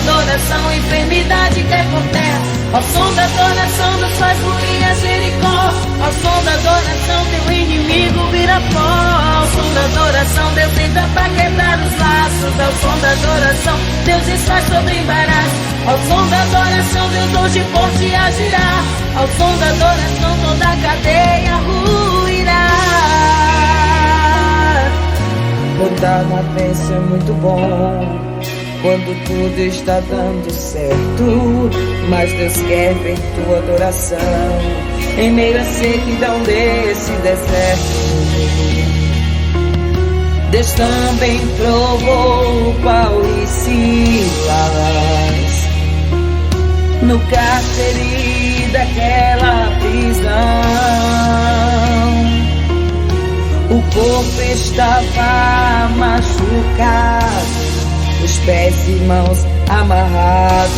adoração, enfermidade cai por terra. Ao som da adoração, Deus faz ruir a Jericó. Ao som da adoração, teu inimigo vira pó. Ao som da adoração, Deus entra pra quebrar os laços. Ao som da adoração, Deus desfaz sobre embaraço. Ao som da adoração, Deus hoje forte agirá. Ao som da adoração, toda a cadeia ruirá. Botar na bênção é muito bom quando tudo está dando certo, mas Deus quer ver tua adoração em meio à sequidão desse deserto. Deus também provou Paulo e Silas no cárcere daquela prisão. O corpo estava machucado, os pés e mãos amarrados,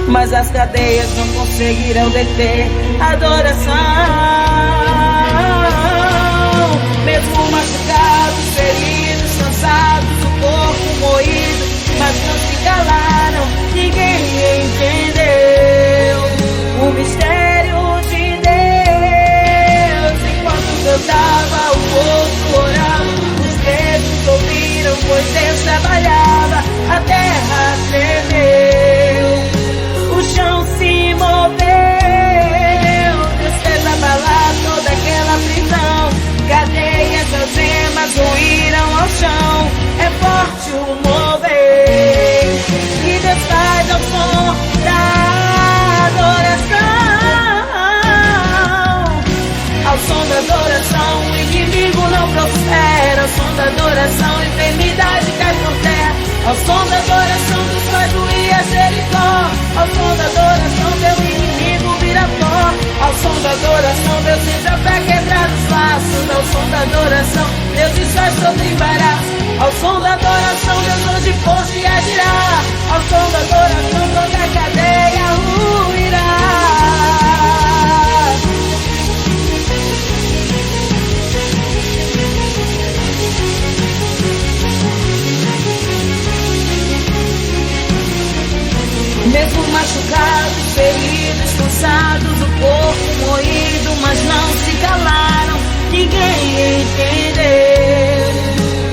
mas as cadeias não conseguirão deter a adoração. Mesmo machucados, feridos, cansados, o corpo moído, mas não se calaram, ninguém entendeu o mistério de Deus. Enquanto cantava, o outro orava, os presos ouviram, pois Deus trabalhava, a terra tremeu, o chão se moveu, Deus fez abalar toda aquela prisão, cadeias, algemas ruíram ao chão, é forte o mover, e Deus faz ao som da adoração. Ao som da adoração, o inimigo não prospera. Ao som da adoração, enfermidade cai por terra. Ao som da adoração, Deus faz ruir a Jericó. Ao som da adoração, teu inimigo vira pó. Ao som da adoração, Deus entra pra quebrar os laços. Ao som da adoração, Deus desfaz todo embaraço. Ao som da adoração, Deus hoje forte agirá. Ao som da adoração, toda a cadeia ruirá. Mesmo machucados, feridos, cansados, o corpo moído, mas não se calaram, ninguém entendeu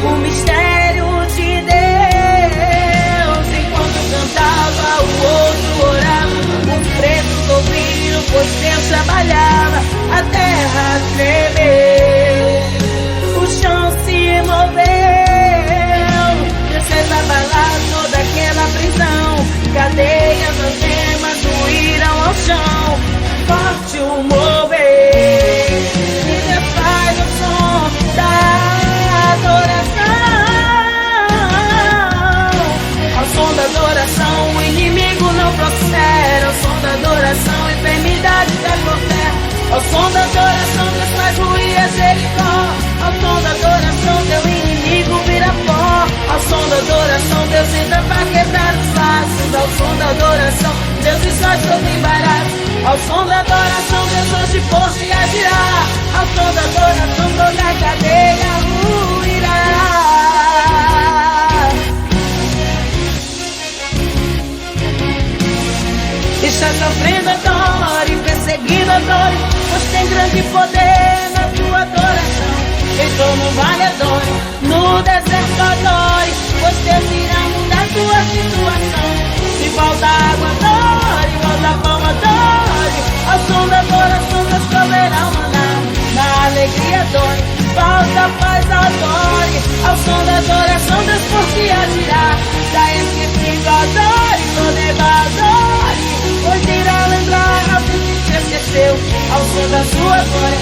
o mistério de Deus. Enquanto cantava, o outro orava, os pretos ouviram, pois Deus trabalhava, a terra tremeu, o chão se moveu, Deus fez abalar toda aquela prisão, cadeias, algemas ruíram ao chão, forte o mover, e Deus faz o som da adoração. Ao som da adoração, o inimigo não prospera. Ao som da adoração, enfermidade cai por terra. Ao som da adoração, Deus faz ruir a Jericó. Ao som da adoração, teu inimigo vira pó. Ao som da adoração, Deus entra pra quebrar os laços. Ao som da adoração, Deus desfaz todo embaraço. Ao som da adoração, Deus hoje forte agirá. Ao som da adoração, toda a cadeia ruirá. Está sofrendo, adore, perseguindo, adore, pois tem grande poder na tua adoração. Entrou no vale, adore, no deserto, adore, pois Deus irá mudar tua situação. Se falta água, adore, falta pão, adore, ao som da adoração, Deus proverá o maná. Na alegria, adore, falta paz, adore, ao som da adoração, Deus forte agirá. Já esquecido, adore, Lodeba, adore, pois irá lembrar ao que te esqueceu. Ao som da sua glória,